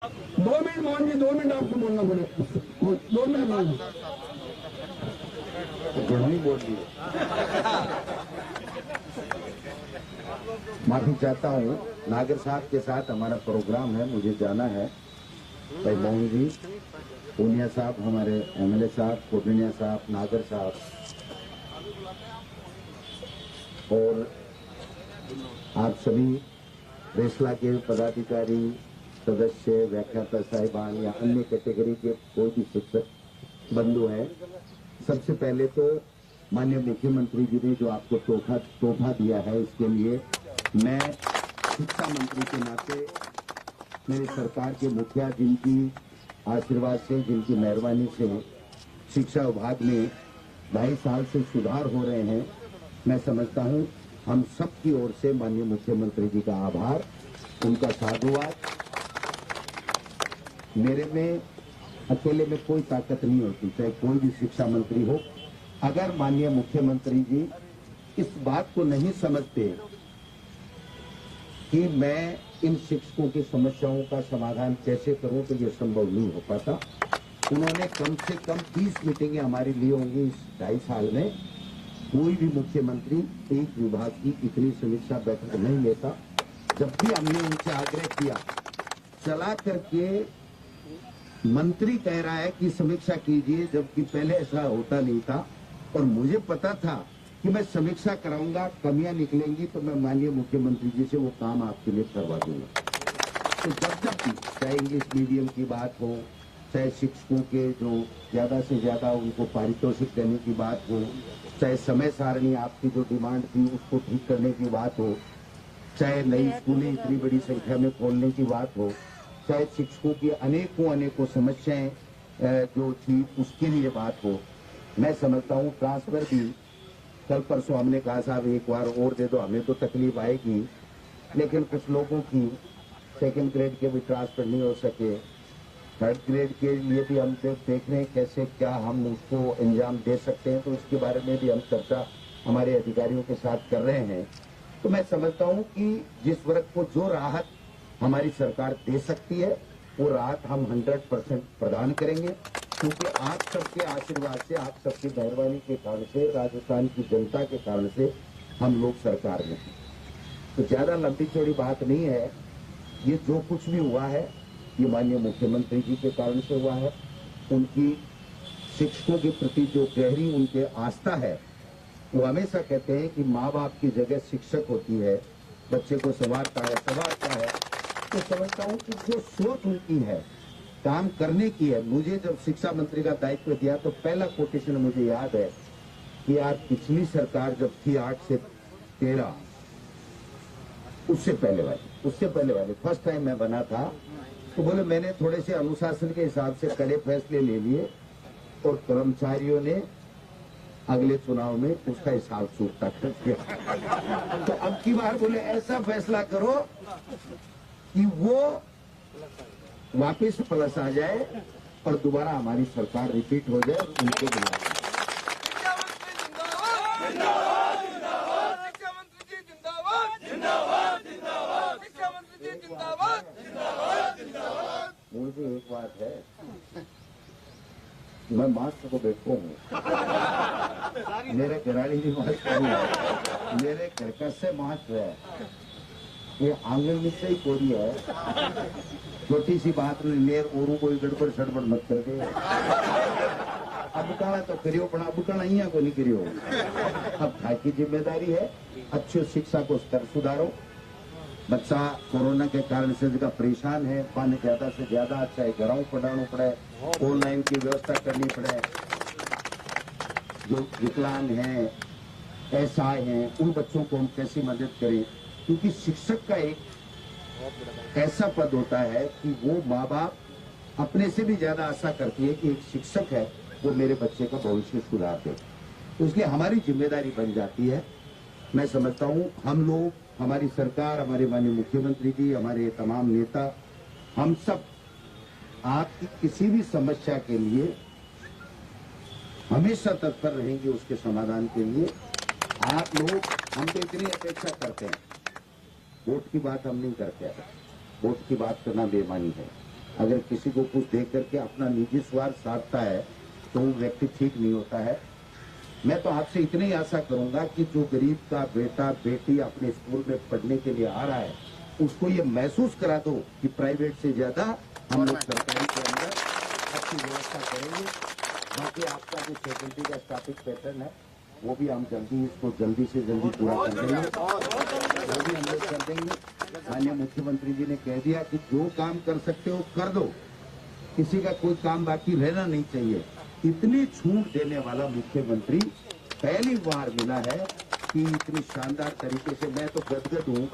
2 minute Mohan ji, 2 minute आपको बोलना पड़ेगा। 2 मिनट मोहन जी। नहीं बोल दिए। माफी चाहता हूँ। नागर साहब के साथ हमारा प्रोग्राम है, मुझे जाना है। भाई मोहन जी, पूनिया साहब, हमारे एमएलए साहब, कोटनिया साहब, नागर साहब और आप सभी रेसला के पदाधिकारी, सदस्य, व्याख्याता साहिबान या अन्य कैटेगरी के कोई भी शिक्षक बंधु हैं, सबसे पहले तो माननीय मुख्यमंत्री जी ने जो आपको तोहफा दिया है, इसके लिए मैं शिक्षा मंत्री के नाते मेरी सरकार के मुखिया, जिनकी आशीर्वाद से, जिनकी मेहरबानी से शिक्षा विभाग में 2.5 साल से सुधार हो रहे हैं, मैं समझता हूं हम सब की ओर से माननीय मुख्यमंत्री जी का आभार, उनका साधुवाद। मेरे में अकेले में कोई ताकत नहीं होती, चाहे कोई भी शिक्षा मंत्री हो। अगर माननीय मुख्यमंत्री जी इस बात को नहीं समझते कि मैं इन शिक्षकों की समस्याओं का समाधान कैसे करूं, तो ये संभव नहीं हो पाता। उन्होंने कम से कम 30 मीटिंगें हमारी ली होंगी इस 2.5 साल में। कोई भी मुख्यमंत्री एक विभाग की इतनी समीक्षा बैठक नहीं लेता। जब भी हमने उनसे आग्रह किया, चला करके मंत्री कह रहा है कि समीक्षा कीजिए, जबकि पहले ऐसा होता नहीं था। और मुझे पता था कि मैं समीक्षा कराऊंगा, कमियां निकलेंगी तो मैं माननीय मुख्यमंत्री जी से वो काम आपके लिए करवा दूंगा। तो जब भी चाहे इंग्लिश मीडियम की बात हो, चाहे शिक्षकों के जो ज्यादा से ज्यादा उनको पारितोषिक देने की बात हो, चाहे समय सारणी आपकी जो डिमांड थी उसको ठीक करने की बात हो, चाहे नई स्कूलें इतनी बड़ी संख्या में खोलने की बात हो, चाहे शिक्षकों की अनेकों समस्याएं जो थी उसके लिए बात हो, मैं समझता हूँ ट्रांसफर भी कल परसों हमने कहा साहब एक बार और दे दो, हमें तो तकलीफ आएगी, लेकिन कुछ लोगों की सेकंड ग्रेड के भी ट्रांसफर नहीं हो सके, थर्ड ग्रेड के लिए भी हम देख रहे हैं कैसे क्या हम उसको अंजाम दे सकते हैं। तो इसके बारे में भी हम चर्चा हमारे अधिकारियों के साथ कर रहे हैं। तो मैं समझता हूँ कि जिस वर्ग को जो राहत हमारी सरकार दे सकती है, वो राहत हम 100% प्रदान करेंगे, क्योंकि आप सबके आशीर्वाद से, आप सबकी मेहरबानी के कारण से, राजस्थान की जनता के कारण से हम लोग सरकार में हैं। तो ज्यादा लंबी चौड़ी बात नहीं है। ये जो कुछ भी हुआ है, ये माननीय मुख्यमंत्री जी के कारण से हुआ है। उनकी शिक्षकों के प्रति जो गहरी उनके आस्था है, वो हमेशा कहते हैं कि माँ बाप की जगह शिक्षक होती है, बच्चे को संवारता है। तो समझता हूँ कि जो सोच उनकी है काम करने की है। मुझे जब शिक्षा मंत्री का दायित्व दिया तो पहला कोटेशन मुझे याद है कि यार पिछली सरकार जब थी 8 से 13, उससे पहले वाले फर्स्ट टाइम मैं बना था, तो बोले मैंने थोड़े से अनुशासन के हिसाब से कड़े फैसले ले लिए और कर्मचारियों ने अगले चुनाव में उसका हिसाब चूकता कर दिया। तो अब की बार बोले ऐसा फैसला करो कि वो वापस प्लस आ जाए और दोबारा हमारी सरकार रिपीट हो जाए। उनको बुलाया मुझे एक बात है, मैं मास्क को बैठो हूँ, मेरे घराड़ी भी मास्क नहीं है, मेरे घर का से मास्क है, ये आंगन में से ही कोरी है। छोटी सी बात लेर और कोई गड़बड़ सड़बड़ मत कर दे। अब कहना तो करियो, पण अब कहना यहाँ को नहीं करियो। अब भाई की जिम्मेदारी है, अच्छी शिक्षा को स्तर सुधारो। बच्चा कोरोना के कारण से जगह परेशान है, पानी ज्यादा से ज्यादा, चाहे घरों पढ़ाना पड़े, ऑनलाइन की व्यवस्था करनी पड़े, जो विकलांग हैं, असहाय हैं, उन बच्चों को हम कैसे मदद करें। क्योंकि शिक्षक का एक ऐसा पद होता है कि वो माँ बाप अपने से भी ज्यादा आशा करती है कि एक शिक्षक है वो मेरे बच्चे का भविष्य सुधार दे। तो इसलिए हमारी जिम्मेदारी बन जाती है। मैं समझता हूँ हम लोग, हमारी सरकार, हमारे माननीय मुख्यमंत्री जी, हमारे तमाम नेता, हम सब आपकी किसी भी समस्या के लिए हमेशा तत्पर रहेंगे उसके समाधान के लिए। आप लोग हमसे इतनी अपेक्षा करते हैं, वोट की बात हम नहीं करते हैं, वोट की बात करना बेईमानी है। अगर किसी को कुछ देख करके अपना निजी स्वार्थ साधता है तो वो व्यक्ति ठीक नहीं होता है। मैं तो आपसे इतनी ही आशा करूंगा कि जो गरीब का बेटा बेटी अपने स्कूल में पढ़ने के लिए आ रहा है उसको ये महसूस करा दो कि प्राइवेट से ज्यादा हम लोग सरकारी के अंदर अच्छी व्यवस्था करेंगे। बाकी आपका जो फैकल्टी का स्टाफिंग पैटर्न है वो भी हम इसको जल्दी से जल्दी पूरा कर देंगे, वो भी हम लोग कर देंगे। माननीय मुख्यमंत्री जी ने कह दिया कि जो काम कर सकते हो कर दो, किसी का कोई काम बाकी रहना नहीं चाहिए। इतनी छूट देने वाला मुख्यमंत्री पहली बार मिला है कि इतनी शानदार तरीके से। मैं तो गदगद हूँ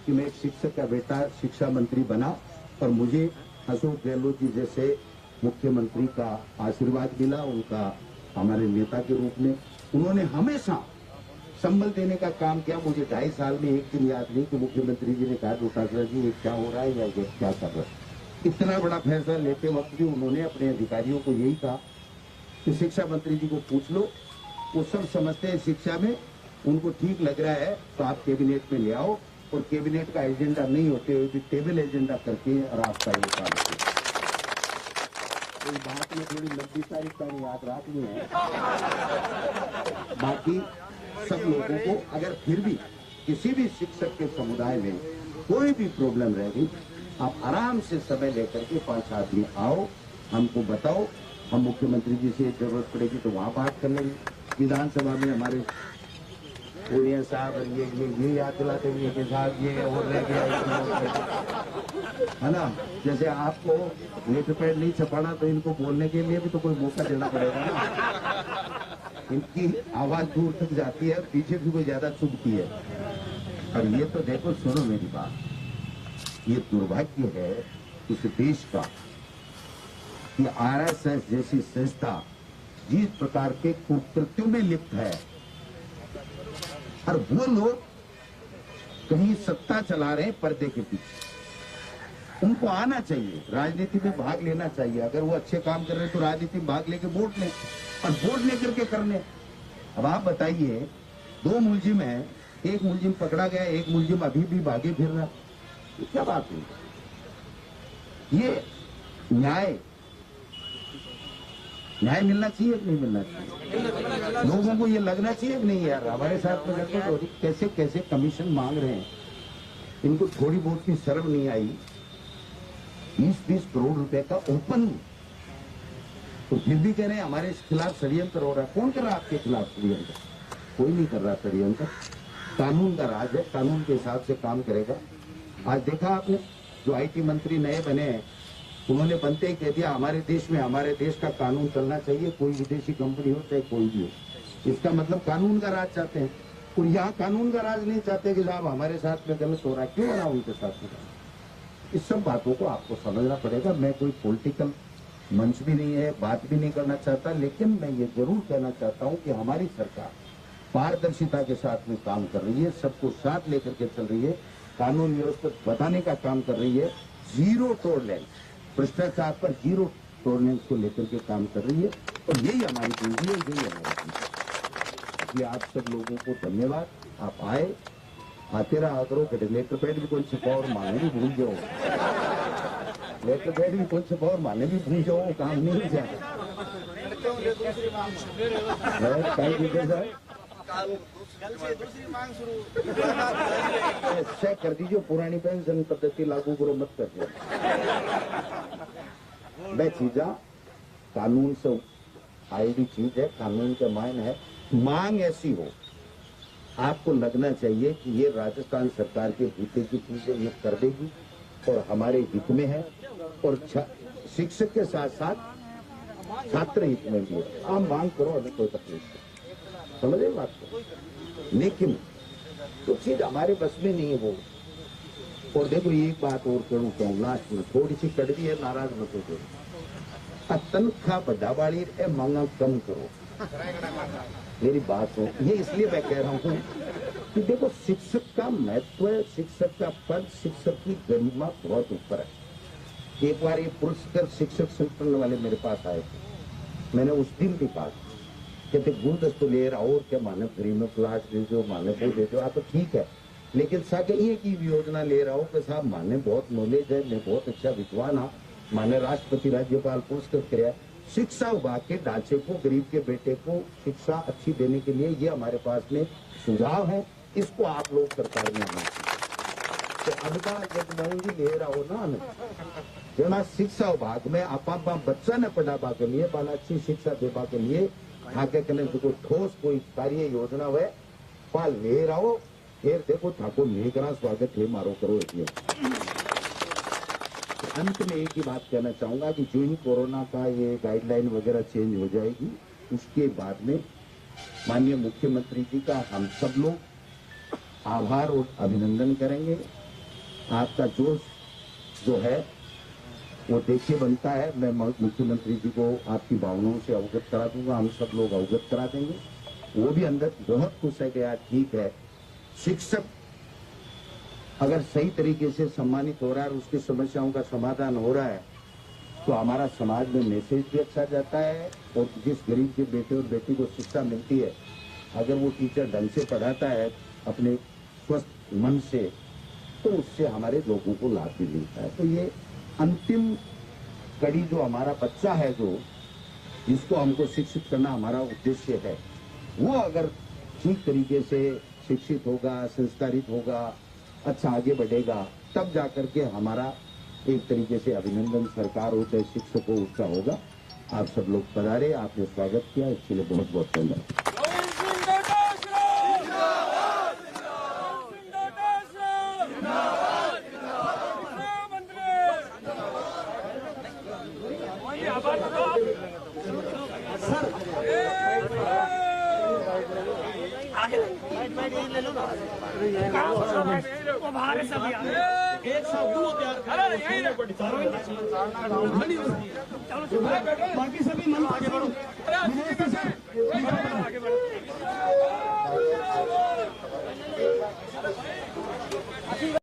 कि मैं एक शिक्षक का बेटा शिक्षा मंत्री बना और मुझे अशोक गहलोत जी जैसे मुख्यमंत्री का आशीर्वाद मिला, उनका हमारे नेता के रूप में। उन्होंने हमेशा संबल देने का काम किया। मुझे 2.5 साल में एक दिन याद नहीं कि मुख्यमंत्री जी ने कहा डोटासरा जी ये क्या हो रहा है या ये क्या कर रहा है। इतना बड़ा फैसला लेते वक्त भी उन्होंने अपने अधिकारियों को यही कहा कि शिक्षा मंत्री जी को पूछ लो, वो सब समझते हैं शिक्षा में, उनको ठीक लग रहा है तो आप कैबिनेट में ले आओ, और कैबिनेट का एजेंडा नहीं होते हुए भी टेबल एजेंडा करके और आपका ये काम किया। तो बात में थोड़ी लंबी तारीख का याद रखनी है। बाकी सब लोगों को अगर फिर भी किसी भी शिक्षक के समुदाय में कोई भी प्रॉब्लम रहेगी, आप आराम से समय लेकर के 5 आदमी आओ, हमको बताओ, हम मुख्यमंत्री जी से जरूरत पड़ेगी तो वहां बात कर लेंगे। विधानसभा में हमारे पूर्णिया साहब ये याद दिलाते हुए कि साहब ये और रह गया है ना। जैसे आपको लेटर पैड नहीं छपाना तो इनको बोलने के लिए भी तो कोई मौका देना पड़ेगा ना। इनकी आवाज दूर तक जाती है, पीछे भी कोई ज्यादा चुभती है। और ये तो देखो, सुनो मेरी बात, ये दुर्भाग्य है इस देश का कि आरएसएस जैसी संस्था जिस प्रकार के कुकृत्यों में लिप्त है, और वो लोग कहीं सत्ता चला रहे हैं पर्दे के पीछे। उनको आना चाहिए, राजनीति में भाग लेना चाहिए। अगर वो अच्छे काम कर रहे हैं तो राजनीति में भाग लेके वोट लें, और वोट लेकर के करने। अब आप बताइए, 2 मुलजिम है, एक मुलजिम पकड़ा गया, एक मुलजिम अभी भी भागे फिर रहा, ये क्या बात है? ये न्याय मिलना चाहिए कि नहीं मिलना चाहिए? लोगों को ये लगना चाहिए कि नहीं यार हमारे साथ में गड़बड़ हो रही, कैसे कैसे कमीशन मांग रहे हैं। इनको थोड़ी बहुत की शर्म नहीं आई। 20-20 करोड़ रुपए का ओपन, तो फिर भी कह रहे हैं हमारे खिलाफ षड्यंत्र हो रहा है। कौन कर रहा है आपके खिलाफ षड्यंत्र? कोई नहीं कर रहा षड्यंत्र। कानून का राज है, कानून के हिसाब से काम करेगा। आज देखा आपने, जो आईटी मंत्री नए बने हैं, उन्होंने बनते ही कह दिया हमारे देश में हमारे देश का कानून चलना चाहिए, कोई विदेशी कंपनी हो चाहे कोई भी हो। इसका मतलब कानून का राज चाहते हैं। और यहाँ कानून का राज नहीं चाहते कि साहब हमारे साथ में गलत हो रहा है, क्यों हो रहा उनके साथ में? इस सब बातों को आपको समझना पड़ेगा। मैं कोई पॉलिटिकल मंच भी नहीं है, बात भी नहीं करना चाहता, लेकिन मैं ये जरूर कहना चाहता हूँ कि हमारी सरकार पारदर्शिता के साथ में काम कर रही है, सबको साथ लेकर के चल रही है, कानून व्यवस्था बताने का काम कर रही है, जीरो टॉलरेंस, भ्रष्टाचार पर जीरो टॉलरेंस को लेकर के काम कर रही है। और यही हमारी पूंजी है, यही हमारी। आप सब लोगों को धन्यवाद। आप आए, आते रहा करो। लेटर पैड भी कौन छपा और माने भी भूल जाओ, लेटर पैड भी कौन छपा और माने भी भूल जाओ, काम नहीं हो जाएगा। चेक कर दीजिए, पुरानी पेंशन पद्धति लागू करो, मत कर दो। मैं चीजा कानून से आई हुई चीज है, कानून का मायने है। मांग ऐसी हो, आपको लगना चाहिए कि ये राजस्थान सरकार के हित की चीजें ये कर देगी और हमारे हित में है, और शिक्षक के साथ साथ छात्र हित में भी है। आप मांग करो, अभी कोई तकलीफ नहीं, समझे बात को। लेकिन तो चीज हमारे बस में नहीं है वो। और देखो एक बात और कहूँ लास्ट में, थोड़ी सी कड़वी है, नाराज मत हो। तनख्वाह बढ़ावाड़ी मांगा कम करो, मेरी बात हो। ये इसलिए मैं कह रहा हूँ कि देखो शिक्षक का महत्व, शिक्षक का पद, शिक्षक की गरिमा बहुत ऊपर है। एक बार ये पुरस्कार शिक्षक संगठन वाले मेरे पास आए थे, मैंने उस दिन भी कहा, कहते गुलदस्तों ले रहा और क्या माने, फ्री में प्लाट दे दो, माने वो दे दो, आप तो ठीक है, लेकिन साके एक ही योजना ले रहा हो कि साहब माने बहुत नॉलेज है, मैं बहुत अच्छा विद्वान हाँ, माननीय राष्ट्रपति राज्यपाल पुरस्कृत किया। शिक्षा विभाग के ढांचे को, गरीब के बेटे को शिक्षा अच्छी देने के लिए ये हमारे पास में सुझाव है, इसको आप लोग सरकार में आना तो अनका जब महंगी ले रहा हो ना हमें जना शिक्षा विभाग में आप बच्चा ने पढ़ावा के लिए बाला अच्छी शिक्षा देवा के लिए थाके कने जो ठोस कोई कार्य योजना हुए पाल ले रहो फिर देखो ठाकुर लेकरा स्वागत है मारो करो इसलिए। अंत में एक ही बात कहना चाहूंगा कि जो ही कोरोना का ये गाइडलाइन वगैरह चेंज हो जाएगी उसके बाद में माननीय मुख्यमंत्री जी का हम सब लोग आभार और अभिनंदन करेंगे। आपका जोश जो है वो देखिए बनता है। मैं मुख्यमंत्री जी को आपकी भावनाओं से अवगत करा दूंगा, हम सब लोग अवगत करा देंगे। वो भी अंदर बहुत खुश है कि यार ठीक है, शिक्षक अगर सही तरीके से सम्मानित हो रहा है और उसकी समस्याओं का समाधान हो रहा है तो हमारा समाज में मैसेज भी अच्छा जाता है। और जिस गरीब के बेटे और बेटी को शिक्षा मिलती है, अगर वो टीचर ढंग से पढ़ाता है अपने स्वस्थ मन से, तो उससे हमारे लोगों को लाभ भी मिलता है। तो ये अंतिम कड़ी जो हमारा बच्चा है, जो जिसको हमको शिक्षित करना हमारा उद्देश्य है, वो अगर ठीक तरीके से शिक्षित होगा, संस्कारित होगा, अच्छा आगे बढ़ेगा, तब जाकर के हमारा एक तरीके से अभिनंदन सरकार हो चाहे शिक्षक हो उसका होगा। आप सब लोग पधारे, आपने स्वागत किया, इसके लिए बहुत बहुत धन्यवाद। बाकी सभी मन आगे बढ़ो।